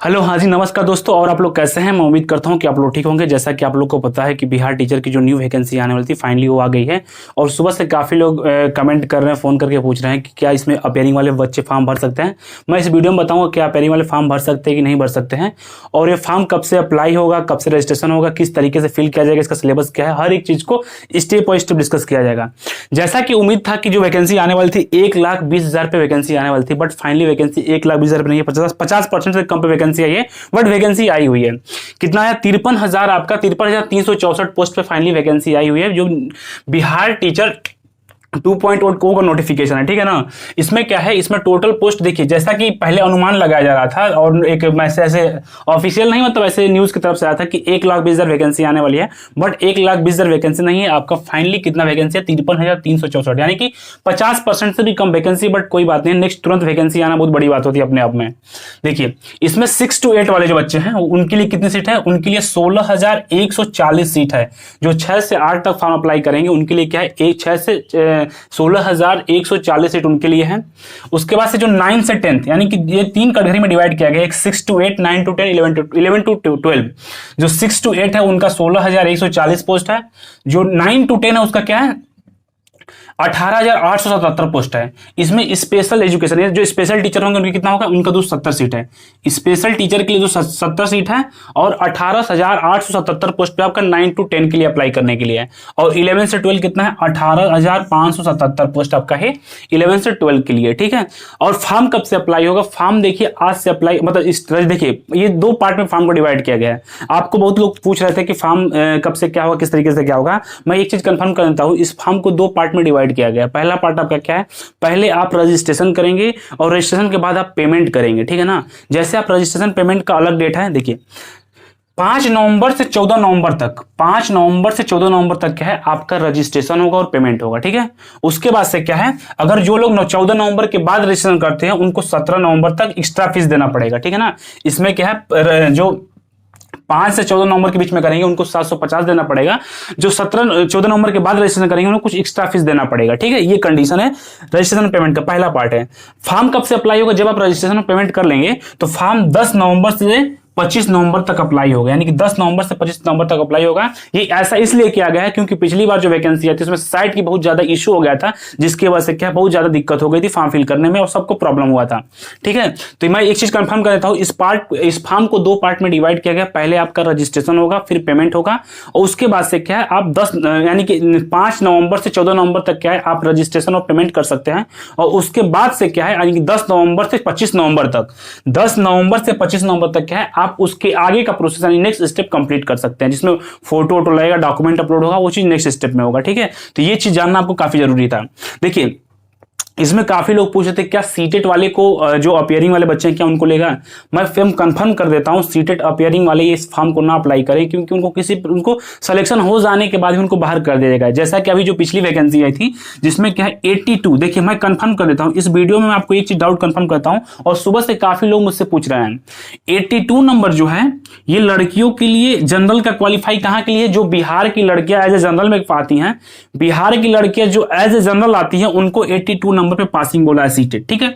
Hello, हाँ जी, नमस्कार दोस्तों। और आप लोग कैसे हैं? मैं उम्मीद करता हूं कि आप लोग ठीक होंगे। जैसा कि आप लोग को पता है कि बिहार टीचर की जो न्यू वैकेंसी आने वाली थी फाइनली वो आ गई है। और सुबह से काफ़ी लोग कमेंट कर रहे हैं, फ़ोन करके पूछ रहे हैं कि क्या इसमें अपेयरिंग वाले बच्चे फॉर्म भर सकते हैं। मैं इस वीडियो में बताऊंगा क्या अपेयरिंग वाले फॉर्म भर सकते हैं कि नहीं भर सकते हैं, और ये फॉर्म कब से अप्लाई होगा, कब से रजिस्ट्रेशन होगा, किस तरीके से फिल किया जाएगा, इसका सिलेबस क्या है, हर एक चीज़ को स्टेप बाय स्टेप डिस्कस किया जाएगा। जैसा कि उम्मीद था कि जो वैकेंसी आने वाली थी 1,20,000 पे वैकेंसी आने वाली थी, बट फाइनली वैकेंसी 1,20,000 पे नहीं है, 50% से कम पे वैकेंसी आई है। बट वैकेंसी आई हुई है। कितना है? 53,000, आपका 53,364 पोस्ट पे फाइनली वैकेंसी आई हुई है, जो बिहार टीचर 2.0 का नोटिफिकेशन है। ठीक है ना। इसमें क्या है, इसमें टोटल पोस्ट देखिए, जैसा कि पहले अनुमान लगाया जा रहा था और एक मैसेज ऐसे ऑफिशियल नहीं, मतलब ऐसे न्यूज की तरफ से आया था कि 1,20,000 वैकेंसी आने वाली है। बट 1,20,000 वैकेंसी नहीं है, आपका फाइनली कितना वैकेंसी है? 53,364, यानी कि 50% से भी कम वैकेंसी। बट कोई बात नहीं, नेक्स्ट तुरंत वैकेंसी आना बहुत बड़ी बात होती है अपने आप में। देखिए, इसमें 6 to 8 वाले जो बच्चे हैं उनके लिए कितनी सीट है? उनके लिए 16,140 सीट है। जो 6 से 8 तक फॉर्म अप्लाई करेंगे उनके लिए क्या है, 6 से 16,140 सीट उनके लिए है। उसके बाद से जो 9 से 10, यानी कि ये 3 कैटेगरी में डिवाइड किया गया, एक 6 to 8, 9 to 10, 11 to 12। जो 6 to 8 है उनका 16,140 पोस्ट है। जो 9 to 10 है उसका क्या है? 18,877 पोस्ट है। इसमें स्पेशल एजुकेशन, जो स्पेशल टीचर होंगे उनकी कितना होगा? उनका 270 सीट है। स्पेशल टीचर के लिए जो 70 सीट है, और 18,877 पोस्ट पे आपका 9 to 10 के लिए अप्लाई करने के लिए है। और 11 से 12 कितना है? 18,577 पोस्ट आपका है 11 से 12 के लिए। ठीक है। और फॉर्म कब से अप्लाई होगा? फॉर्म देखिए आज से अप्लाई, मतलब इस तरह देखिए, ये 2 पार्ट में फॉर्म को डिवाइड किया गया है। आपको बहुत लोग पूछ रहे थे कि फॉर्म कब से क्या होगा, किस तरीके से क्या होगा। मैं एक चीज कंफर्म कर देता हूं, इस फॉर्म को 2 पार्ट में डिवाइड किया गया। पहला पार्ट आपका क्या है? पहले आप रजिस्ट्रेशन करेंगे और रजिस्ट्रेशन के बाद आप पेमेंट करेंगे। ठीक है ना। जैसे आप रजिस्ट्रेशन पेमेंट का अलग डेट है, देखिए 5 नवंबर से 14 नवंबर तक, 5 नवंबर से 14 नवंबर तक क्या है, आपका रजिस्ट्रेशन होगा और पेमेंट होगा। ठीक है। उसके बाद से क्या है, अगर जो लोग 14 नवंबर के बाद रजिस्ट्रेशन करते हैं उनको 17 नवंबर तक एक्स्ट्रा फीस देना पड़ेगा। ठीक है ना। इसमें क्या है, जो 5 से 14 नवंबर के बीच में करेंगे उनको 750 देना पड़ेगा। जो 14 नवंबर के बाद रजिस्ट्रेशन करेंगे उनको कुछ एक्स्ट्रा फीस देना पड़ेगा। ठीक है। ये कंडीशन है रजिस्ट्रेशन पेमेंट का। पहला पार्ट है। फॉर्म कब से अप्लाई होगा? जब आप रजिस्ट्रेशन पेमेंट कर लेंगे तो फॉर्म 10 नवंबर से 25 नवंबर तक अप्लाई होगा, यानी कि 10 नवंबर से 25 नवंबर तक अप्लाई होगा। ये ऐसा इसलिए किया गया है क्योंकि पिछली बार जो वैकेंसी आई थी उसमें साइट की बहुत ज्यादा इशू हो गया था, जिसकी वजह से क्या बहुत ज्यादा दिक्कत हो गई थी फॉर्म फिल करने में और सबको प्रॉब्लम हुआ था। ठीक है। तो मैं एक चीज कंफर्म कर देता हूं, इस फॉर्म को 2 पार्ट में डिवाइड किया गया। पहले आपका रजिस्ट्रेशन होगा, फिर पेमेंट होगा, और उसके बाद से क्या है, आप 10 यानी कि 5 नवंबर से 14 नवंबर तक क्या है, आप रजिस्ट्रेशन और पेमेंट कर सकते हैं। और उसके बाद से क्या है, यानी कि 10 नवंबर से 25 नवंबर तक, 10 नवंबर से 25 नवंबर तक क्या है, आप उसके आगे का प्रोसेस यानी नेक्स्ट स्टेप कंप्लीट कर सकते हैं, जिसमें फोटो वोटो लगेगा, डॉक्यूमेंट अपलोड होगा, वो चीज नेक्स्ट स्टेप में होगा। ठीक है। तो ये चीज जानना आपको काफी जरूरी था। देखिए, इसमें काफी लोग पूछ रहे थे क्या सीटेट वाले को, जो अपियरिंग वाले बच्चे हैं, क्या उनको लेगा? मैं फिल्म कंफर्म कर देता हूं, सीटेट अपियरिंग वाले इस फॉर्म को ना अप्लाई करें, क्योंकि उनको सिलेक्शन हो जाने के बाद ही उनको बाहर कर दिया जाएगा। जैसा कि अभी जो पिछली वैकेंसी आई थी जिसमें क्या है 82, देखिए मैं कंफर्म कर देता हूं इस वीडियो में, मैं आपको एक चीज डाउट कंफर्म करता हूं, और सुबह से काफी लोग मुझसे पूछ रहे हैं। 82 नंबर जो है ये लड़कियों के लिए जनरल का क्वालिफाई कहां के लिए? जो बिहार की लड़कियां एज ए जनरल में पाती हैं, बिहार की लड़कियां जो एज ए जनरल आती हैं उनको 82 नंबर पे पासिंग बोला है सीटेट। ठीक है।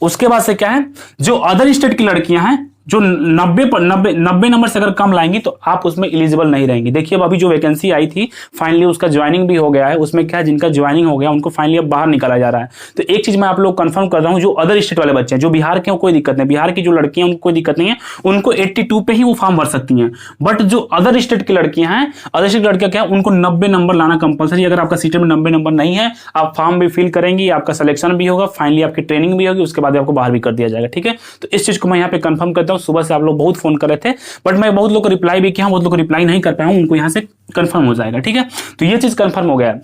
उसके बाद से क्या है, जो अदर स्टेट की लड़कियां हैं जो 90 नंबर से अगर कम लाएंगी तो आप उसमें एलिजिबल नहीं रहेंगी। देखिए अब अभी जो वैकेंसी आई थी फाइनली उसका ज्वाइनिंग भी हो गया है। उसमें क्या है, जिनका ज्वाइनिंग हो गया उनको फाइनली अब बाहर निकाला जा रहा है। तो एक चीज मैं आप लोग कंफर्म कर रहा हूं, जो अदर स्टेट वाले बच्चे हैं, जो बिहार के, कोई दिक्कत नहीं, बिहार की जो लड़कियां उनको कोई दिक्कत नहीं है, उनको 82 पे ही वो फॉर्म भर सकती हैं। बट जो अदर स्टेट की लड़कियां हैं, अदर स्टेट की लड़कियां क्या है, उनको 90 नंबर लाना कंपलसरी। अगर आपका सीटेट में 90 नंबर नहीं है, आप फॉर्म भी फिल करेंगी, आपका सिलेक्शन भी होगा, फाइनली आपकी ट्रेनिंग भी होगी, उसके बाद आपको बाहर भी कर दिया जाएगा। ठीक है। तो इस चीज को मैं यहाँ पे कंफर्म करता हूँ। सुबह से आप लोग बहुत फोन कर रहे थे, बट मैं बहुत लोग को रिप्लाई भी किया, बहुत लोग को रिप्लाई नहीं कर पाया हूं, उनको यहां से कंफर्म हो जाएगा। ठीक है। तो ये चीज कंफर्म हो गया।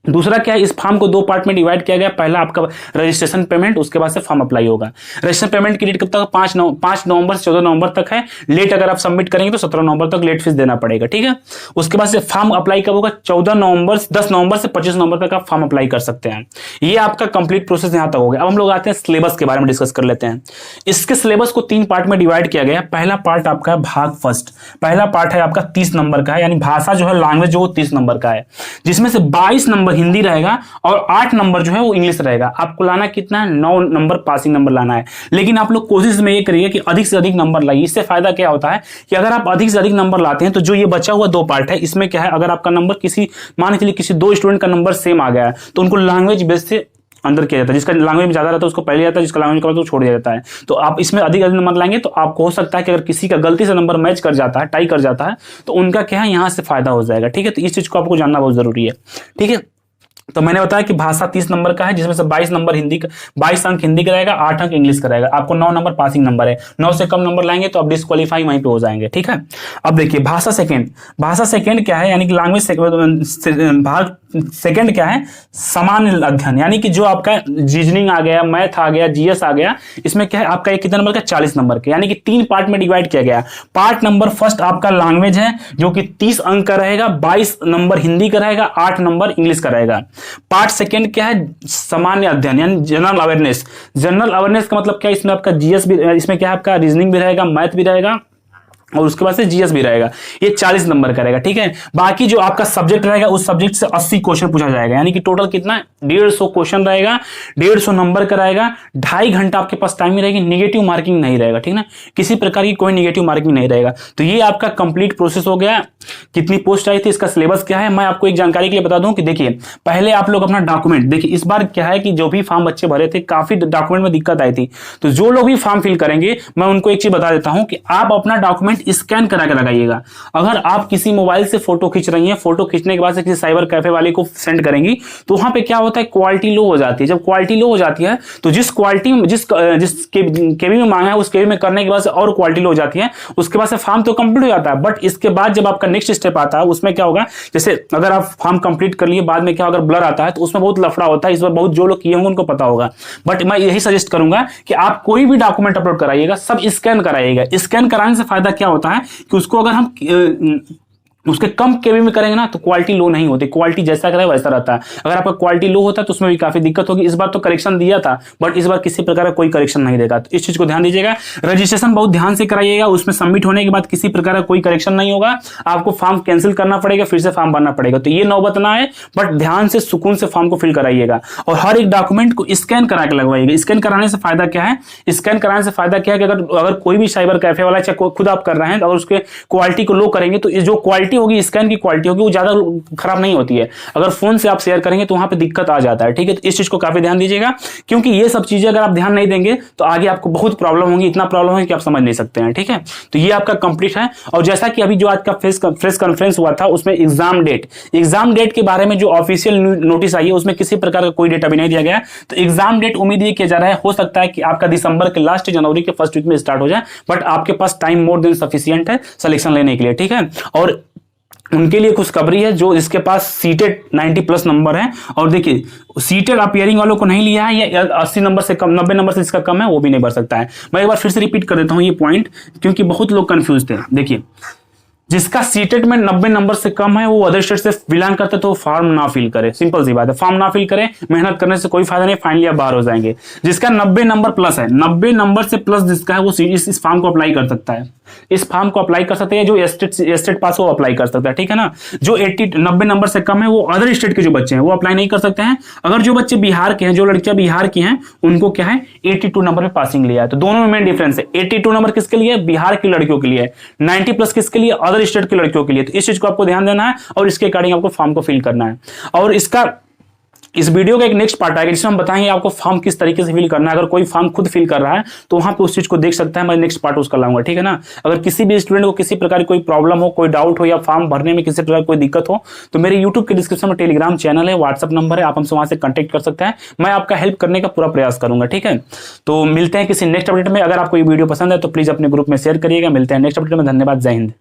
दूसरा क्या है, इस फॉर्म को 2 पार्ट में डिवाइड किया गया। पहला आपका रजिस्ट्रेशन पेमेंट, उसके बाद से फॉर्म अप्लाई होगा। रजिस्ट्रेशन पेमेंट की डेट कब तक? 5 नवंबर से 14 नवंबर तक है। लेट अगर आप सबमिट करेंगे तो 17 नवंबर तक लेट फीस देना पड़ेगा। ठीक है। उसके बाद से फॉर्म अप्लाई कब होगा? 10 नवंबर से 25 नवंबर तक आप फॉर्म अप्लाई कर सकते हैं। ये आपका कंप्लीट प्रोसेस यहां तक हो गया। अब हम लोग आते हैं सिलेबस के बारे में डिस्कस कर लेते हैं। इसके सिलेबस को 3 पार्ट में डिवाइड किया गया। पहला पार्ट आपका है भाग फर्स्ट। पहला पार्ट है आपका 30 नंबर का है, यानी भाषा जो है, लैंग्वेज जो 30 नंबर का है, जिसमें से 22 नंबर हिंदी रहेगा और 8 नंबर जो है वो इंग्लिश रहेगा। आपको लाना कितना है, 9 नंबर पासिंग नंबर लाना है। लेकिन आप लोग कोशिश में ये करिए कि अधिक से अधिक नंबर लाइए। इससे फायदा क्या होता है कि अगर आप अधिक से अधिक नंबर लाते हैं तो जो ये बचा हुआ 2 पार्ट है, इसमें क्या है, अगर आपका नंबर किसी, मान के चलिए किसी 2 स्टूडेंट का नंबर सेम आ गया है तो उनको लैंग्वेज बेस से अंदर किया जाता है। जिसका लैंग्वेज में ज्यादा रहता है उसको पहले जाता है, जिसका लैंग्वेज कम तो छोड़ दिया जाता है। तो आप इसमें अधिक अधिक नंबर लाएंगे तो आपको हो सकता है कि अगर किसी का गलती से नंबर मैच कर जाता है, टाई कर जाता है, तो उनका क्या है, यहाँ से फायदा हो जाएगा। ठीक है, तो इस चीज को आपको जानना बहुत जरूरी है। ठीक है, तो मैंने बताया कि भाषा 30 नंबर का है, जिसमें से 22 नंबर हिंदी का, 22 अंक हिंदी का रहेगा, 8 अंक इंग्लिश का रहेगा। आपको 9 नंबर पासिंग नंबर है। 9 से कम नंबर लाएंगे तो आप डिस्क्वालीफाई वहीं पे हो जाएंगे। ठीक है, अब देखिए भाषा सेकंड। भाषा सेकंड क्या है, यानी कि लैंग्वेज भाग सेकंड क्या है, सामान्य अध्ययन, यानी कि जो आपका रीजनिंग आ गया, मैथ आ गया, जीएस आ गया, इसमें क्या है आपका एक कितने नंबर का, 40 नंबर का, यानी कि 3 पार्ट में डिवाइड किया गया। पार्ट नंबर फर्स्ट आपका लैंग्वेज है जो कि 30 अंक का रहेगा, 22 नंबर हिंदी का रहेगा, 8 नंबर इंग्लिश का रहेगा। पार्ट सेकंड क्या है, सामान्य अध्ययन यानी जनरल अवेयरनेस। जनरल अवेयरनेस का मतलब क्या है, इसमें आपका जीएस भी, इसमें क्या है आपका रीजनिंग भी रहेगा, मैथ भी रहेगा और उसके बाद से जीएस भी रहेगा। ये 40 नंबर का रहेगा। ठीक है, बाकी जो आपका सब्जेक्ट रहेगा उस सब्जेक्ट से 80 क्वेश्चन पूछा जाएगा, यानी कि टोटल कितना, 150 क्वेश्चन रहेगा, 150 नंबर का रहेगा। 2.5 घंटा आपके पास टाइम रहेगी, निगेटिव मार्किंग नहीं रहेगा। ठीक ना, किसी प्रकार की कोई निगेटिव मार्किंग नहीं रहेगा। तो ये आपका कंप्लीट प्रोसेस हो गया। कितनी पोस्ट आई थी, इसका सिलेबस क्या है, मैं आपको एक जानकारी के लिए बता दूं कि देखिए पहले आप लोग अपना डॉक्यूमेंट देखिए। इस बार क्या है कि जो भी फॉर्म बच्चे भरे थे काफी डॉक्यूमेंट में दिक्कत आई थी, तो जो लोग भी फॉर्म फिल करेंगे मैं उनको एक चीज बता देता हूं कि आप अपना डॉक्यूमेंट स्कैन करा के लगाइएगा। अगर आप किसी मोबाइल से फोटो खींच रही हैं, फोटो खींचने के बाद से किसी साइबर कैफे वाले को सेंड करेंगी तो वहां पे क्या होता है, क्वालिटी लो हो जाती है। जब क्वालिटी लो हो जाती है तो जिस क्वालिटी में जिस केबी में मांगा है उस केबी में करने के बाद से और क्वालिटी लो हो जाती है। उसके बाद से फॉर्म तो कंप्लीट हो जाता है, बट इसके बाद जब आपका नेक्स्ट स्टेप आता है उसमें क्या होगा, जैसे अगर आप फॉर्म कंप्लीट कर लिए, बाद में क्या अगर ब्लर आता है तो उसमें बहुत लफड़ा होता है। इस बार बहुत जो लोग किए होंगे उनको पता होगा, बट मैं यही सजेस्ट करूंगा कि आप कोई भी डॉक्यूमेंट अपलोड कराइएगा सब स्कैन कराइएगा। स्कैन कराने से फायदा क्या होता है कि उसको अगर हम उसके कम केबी में करेंगे ना तो क्वालिटी लो नहीं होती, क्वालिटी जैसा करे वैसा रहता है। अगर आपका क्वालिटी लो होता है तो उसमें भी काफी दिक्कत होगी। इस बार तो करेक्शन दिया था बट इस बार किसी प्रकार का कोई करेक्शन नहीं देगा, तो इस चीज को ध्यान दीजिएगा। रजिस्ट्रेशन बहुत ध्यान से कराइएगा, उसमें सबमिट होने के बाद किसी प्रकार का कोई करेक्शन नहीं होगा, आपको फॉर्म कैंसिल करना पड़ेगा, फिर से फॉर्म भरना पड़ेगा। तो ये नौबत ना है, बट ध्यान से सुकून से फॉर्म को फिल कराइएगा और हर एक डॉक्यूमेंट को स्कैन करा के लगवाइएगा। स्कैन कराने से फायदा क्या है, स्कैन कराने से फायदा क्या है कि अगर कोई भी साइबर कैफे वाला चाहे खुद आप कर रहे हैं, अगर उसके क्वालिटी को लो करेंगे तो जो क्वालिटी होगी स्कैन की क्वालिटी होगी वो ज्यादा खराब नहीं होती है। अगर फोन से आप शेयर करेंगे तो वहां पे दिक्कत आ जाता है। ठीक है, तो इस चीज को काफी ध्यान दीजिएगा, क्योंकि ये सब चीजें अगर आप ध्यान नहीं देंगे तो आगे आपको बहुत प्रॉब्लम होगी, इतना प्रॉब्लम है कि आप समझ नहीं सकते हैं। ठीक है, तो ये आपका कंप्लीट है। और जैसा कि अभी जो आज का प्रेस कॉन्फ्रेंस हुआ था उसमें एग्जाम डेट के बारे में जो ऑफिशियल नोटिस आई है उसमें किसी प्रकार का कोई डेटा भी नहीं दिया गया। तो एग्जाम डेट उम्मीद ये किया जा रहा है, हो सकता है कि आपका दिसंबर के लास्ट, जनवरी के फर्स्ट वीक में स्टार्ट हो जाए, बट आपके पास टाइम मोर देन सफिशिएंट है सिलेक्शन लेने के लिए। ठीक है, और उनके लिए खुशखबरी है जो इसके पास सीटेड 90+ नंबर है। और देखिए सीटेड अपीयरिंग वालों को नहीं लिया है, या 80 नंबर से कम, 90 नंबर से जिसका कम है वो भी नहीं भर सकता है। मैं एक बार फिर से रिपीट कर देता हूं ये पॉइंट, क्योंकि बहुत लोग कंफ्यूज थे। देखिए जिसका सीटेट में 90 नंबर से कम है वो अदर स्टेट से बिलोंग करते हैं तो फॉर्म ना फिल करे, सिंपल सी बात है। फॉर्म ना फिल करे, मेहनत करने से कोई फायदा नहीं, फाइनली आप बाहर हो जाएंगे। जिसका 90 नंबर प्लस है, 90 नंबर से प्लस जिसका है वो इस फॉर्म को अप्लाई कर सकता है, इस फॉर्म को अप्लाई कर सकते हैं। जो स्टेट पास हो वो अप्लाई कर सकता है, ठीक है ना। जो 90 नंबर से कम है वो अदर स्टेट के जो बच्चे हैं वो अप्लाई नहीं कर सकते हैं। अगर जो बच्चे बिहार के हैं, जो लड़कियां बिहार की हैं, उनको क्या है 82 नंबर पे पासिंग लिया है। तो दोनों में मेन डिफरेंस है, 82 नंबर किसके लिए, बिहार की लड़कियों के लिए, 90+ किसके लिए, अदर स्टेट की लड़कियों के लिए। तो इस चीज को आपको ध्यान देना है और इसके अकॉर्डिंग आपको फॉर्म को फिल करना है। और इस वीडियो का एक नेक्स्ट पार्ट आएगा जिसमें हम बताएंगे आपको फॉर्म किस तरीके से फिल करना है। अगर कोई फॉर्म खुद फिल कर रहा है तो वहां पे उस चीज को देख सकता है, मैं नेक्स्ट पार्ट उसका लाऊंगा, ठीक है ना। अगर किसी भी स्टूडेंट को किसी प्रकार की कोई प्रॉब्लम हो, कोई डाउट हो या फॉर्म भरने में किसी प्रकार की कोई दिक्कत हो तो मेरे यूट्यूब के डिस्क्रिप्शन में टेलीग्राम चैनल है, व्हाट्सअप नंबर है, आप हमसे वहां से कॉन्टेक्ट कर सकते हैं। मैं आपका हेल्प करने का पूरा प्रयास करूंगा, ठीक है। तो मिलते हैं किसी नेक्स्ट अपडेट में। अगर आपको ये वीडियो पसंद है तो प्लीज अपने ग्रुप में शेयर करिएगा। मिलते हैं नेक्स्ट अपडेट में, धन्यवाद, जय हिंद।